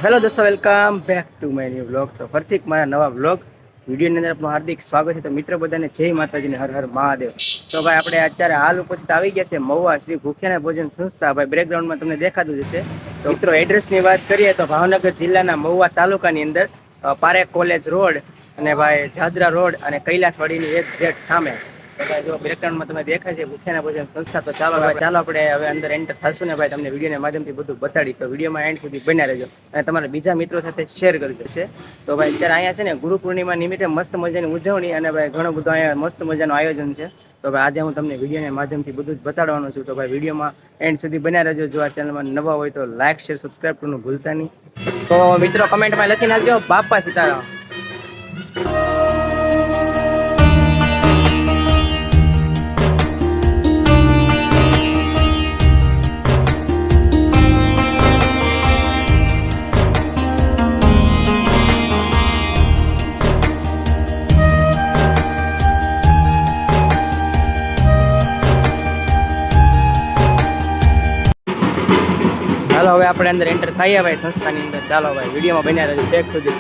Hello દોસ્તો, welcome back to my new vlog. તો ફરીથી મારા નવા વ્લોગ વિડીયોની અંદર આપનું હાર્દિક સ્વાગત છે. તો મિત્ર બધાને જય માતાજીને હર હર મહાદેવ. તો ભાઈ આપણે અત્યારે હાલ ઉપસ્થિત આવી ગયા છે મહુવા શ્રી ભૂખ્યાના ભોજન સંસ્થા. ભાઈ બેકગ્રાઉન્ડમાં તમને દેખાતું જશે. તો મિત્રો એડ્રેસની વાત કરીએ તો ભાવનગર જિલ્લાના મહુવા તાલુકાની અંદર પારેખ કોલેજ રોડ અને ભાઈ જાદરા રોડ અને કૈલાસવાડીની એક્ઝેક્ટ સામે. તો ભાઈ જો બેકગ્રાઉન્ડમાં તમે દેખાય છે ભૂખ્યાના ભોજન સંસ્થા. તો ચાલો આપણે હવે અંદર એન્ટર થશું ને ભાઈ તમને વિડીયોના માધ્યમથી બધું બતાડી. તો વિડીયોમાં એન્ડ સુધી બન્યા રહેજો અને તમારા બીજા મિત્રો સાથે શેર કરી દેશે. તો ભાઈ અત્યારે અહીંયા છે ને ગુરુ પૂર્ણિમા નિમિત્તે મસ્ત મજાની ઉજવણી અને ભાઈ ઘણું બધું અહીંયા મસ્ત મજાનું આયોજન છે. તો ભાઈ આજે હું તમને વિડીયોના માધ્યમથી બધું જ બતાડવાનું છું. તો ભાઈ વિડીયોમાં એન્ડ સુધી બન્યા રહેજો. જો આ ચેનલમાં નવા હોય તો લાઈક શેર સબસ્ક્રાઈબ કરવાનું ભૂલતા નહીં. તો મિત્રો કમેન્ટમાં લખી નાખજો બાપા સીતારામ. ચાલો હવે આપણે અંદર એન્ટર થઈએ ભાઈ સંસ્થાની અંદર. ચાલો ભાઈ વિડીયોમાં બન્યા રહેજો છેક સુધી.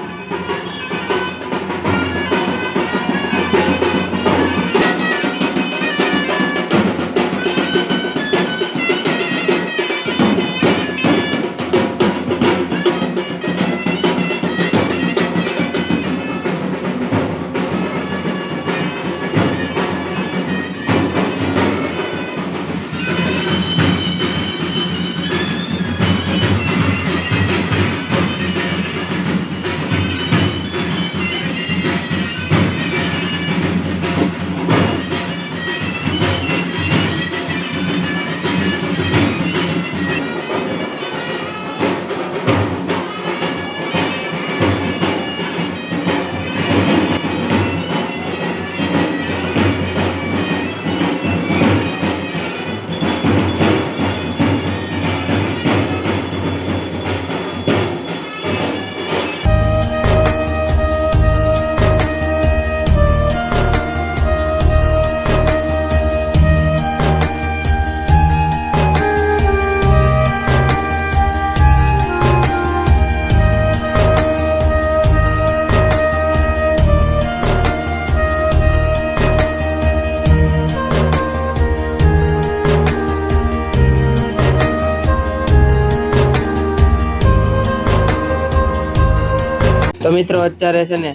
તો મિત્રો અત્યારે છે ને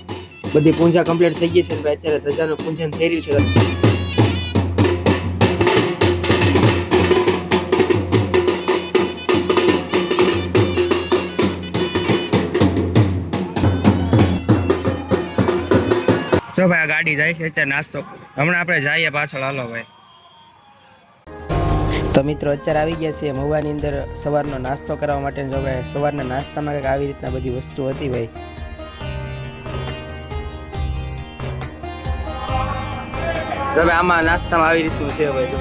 બધી પૂજા કમ્પ્લીટ થઈ ગઈ છે ને અત્યારે ધજાનું પૂજન થઈ રહ્યું છે. જો ભાઈ આ ગાડી જાય છે અત્યારે નાસ્તો. હમણાં આપણે જઈએ પાછળ. હાલો ભાઈ. તો મિત્રો અત્યારે આવી ગયા છીએ મહુવાની અંદર સવારનો નાસ્તો કરવા માટે. જો ભાઈ સવારના નાસ્તામાં કંઈક આવી રીતના બધી વસ્તુ હતી ભાઈ. હવે આમાં નાસ્તામાં આવી રીતનું છે ભાઈ. જો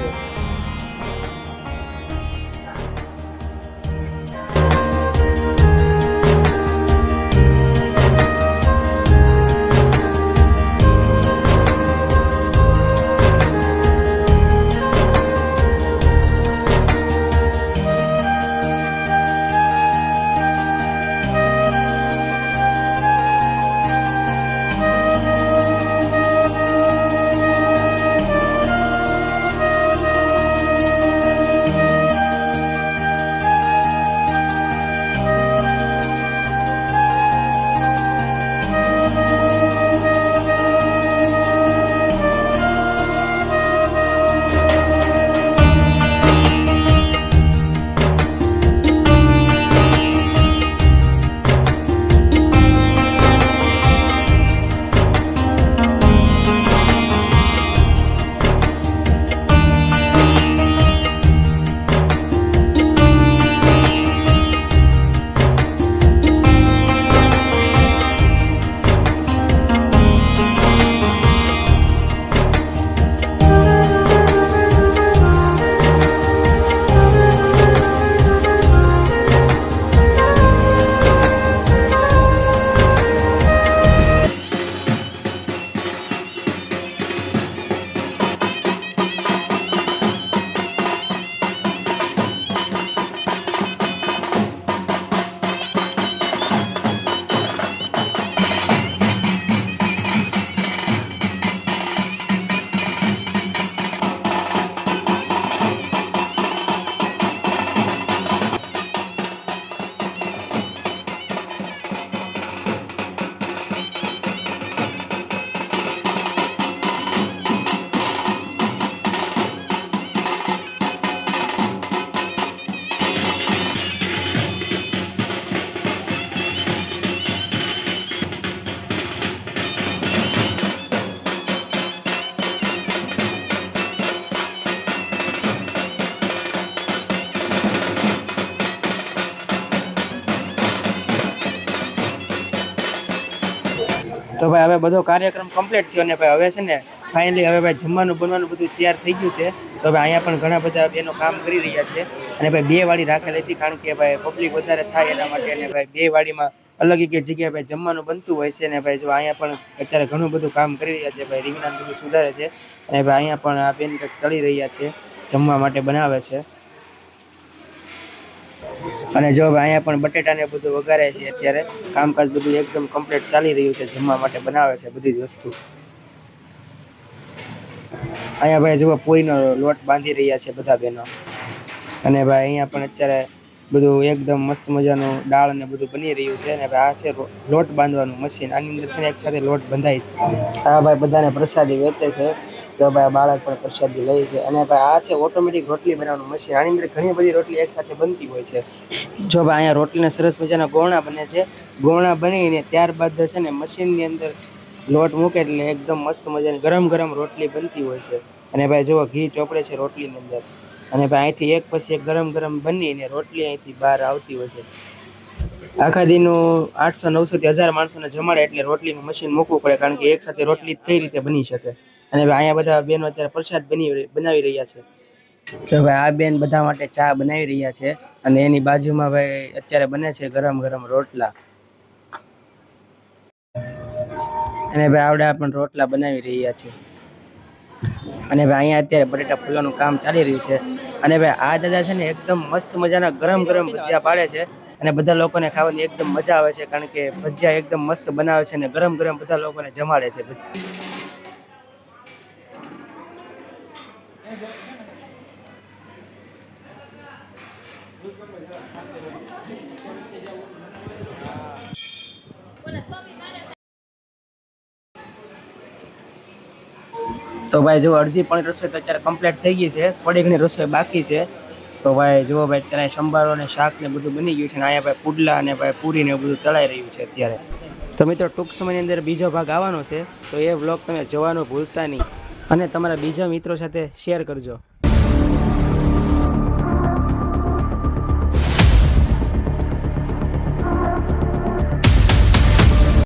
તો ભાઈ હવે બધો કાર્યક્રમ કમ્પ્લીટ થયો અને ભાઈ હવે છે ને ફાઇનલી હવે ભાઈ જમવાનું બનવાનું બધું તૈયાર થઈ ગયું છે. તો ભાઈ અહીંયા પણ ઘણા બધા બેનો કામ કરી રહ્યા છે અને ભાઈ 2 વાડી રાખેલી હતી કારણ કે ભાઈ પબ્લિક વધારે થાય એના માટે. અને ભાઈ 2 વાડીમાં અલગ એક જગ્યાએ ભાઈ જમવાનું બનતું હોય છે. અને ભાઈ જો અહીંયા પણ અત્યારે ઘણું બધું કામ કરી રહ્યા છે. ભાઈ રીંગણા બધું સુધારે છે અને ભાઈ અહીંયા પણ આ બેન કંઈક તળી રહ્યા છે, જમવા માટે બનાવે છે. અને જો ભાઈ અહીંયા પણ બટેટાને બધું વઘારે છે. અત્યારે કામકાજ બધું એકદમ કમ્પ્લીટ ચાલી રહ્યું છે, જમવા માટે બનાવે છે બધી જ વસ્તુ. અહીંયા ભાઈ જો પૂરીનો લોટ બાંધી રહ્યા છે બધા બહેનો. અને ભાઈ અહીંયા પણ અત્યારે બધું એકદમ મસ્ત મજાનું દાળ ને બધું બની રહ્યું છે. અને ભાઈ આ છે લોટ બાંધવાનું મશીન, આની અંદર છે ને એક સાથે લોટ બંધાય છે. આ ભાઈ બધાને પ્રસાદી વેચે છે. તો ભાઈ બાળક પણ પ્રસાદી લે છે. અને ભાઈ આ છે ઓટોમેટિક રોટલી બનાવવાનું મશીન, આની અંદર ઘણી બધી રોટલી એક સાથે બનતી હોય છે. જો ભાઈ અહીંયા રોટલીના સરસ મજાના ગોળણા બને છે. ગોળણા બનીને ત્યારબાદ છે ને મશીનની અંદર લોટ મૂકે એટલે એકદમ મસ્ત મજાની ગરમ ગરમ રોટલી બનતી હોય છે. અને ભાઈ જુઓ ઘી ચોપડે છે રોટલીની અંદર. અને ભાઈ અહીંથી એક પછી એક ગરમ ગરમ બનીને રોટલી અહીંથી બહાર આવતી હોય છે. આખા દિનનું 800, 900 થી 1000 માણસોને જમાડે એટલે રોટલીનું મશીન મૂકવું પડે કારણ કે એક સાથે રોટલી કઈ રીતે બની શકે. અને ભાઈ અહીંયા બધા બેનો અત્યારે પ્રસાદ બનાવી રહ્યા છે. તો ભાઈ આ બેન બધા માટે ચા બનાવી રહ્યા છે અને એની બાજુમાં ભાઈ અત્યારે બને છે ગરમ ગરમ રોટલા. અને ભાઈ આવડા પણ રોટલા બનાવી રહ્યા છે. અને ભાઈ અહીંયા અત્યારે બટેટા ફોલવાનું કામ ચાલી રહ્યું છે. અને ભાઈ આ દાદા છે ને એકદમ મસ્ત મજાના ગરમ ગરમ ભજીયા પાડે છે અને બધા લોકોને ખાવાની એકદમ મજા આવે છે કારણ કે ભજીયા એકદમ મસ્ત બનાવે છે અને ગરમ ગરમ બધા લોકોને જમાડે છે. તો ભાઈ જો અડધી પણ રસોઈ તો અત્યારે કમ્પ્લીટ થઈ ગઈ છે, થોડી ઘણી રસોઈ બાકી છે. તો ભાઈ જુઓ ભાઈ અત્યારે સંભારો અને શાક ને બધું બની ગયું છે. અને અહીંયા ભાઈ પુડલા અને ભાઈ પૂરી ને બધું તળાઈ રહ્યું છે અત્યારે. તો મિત્રો ટૂંક સમયની અંદર બીજો ભાગ આવવાનો છે, તો એ વ્લોગ તમે જોવાનું ભૂલતા નહીં અને તમારા બીજા મિત્રો સાથે શેર કરજો.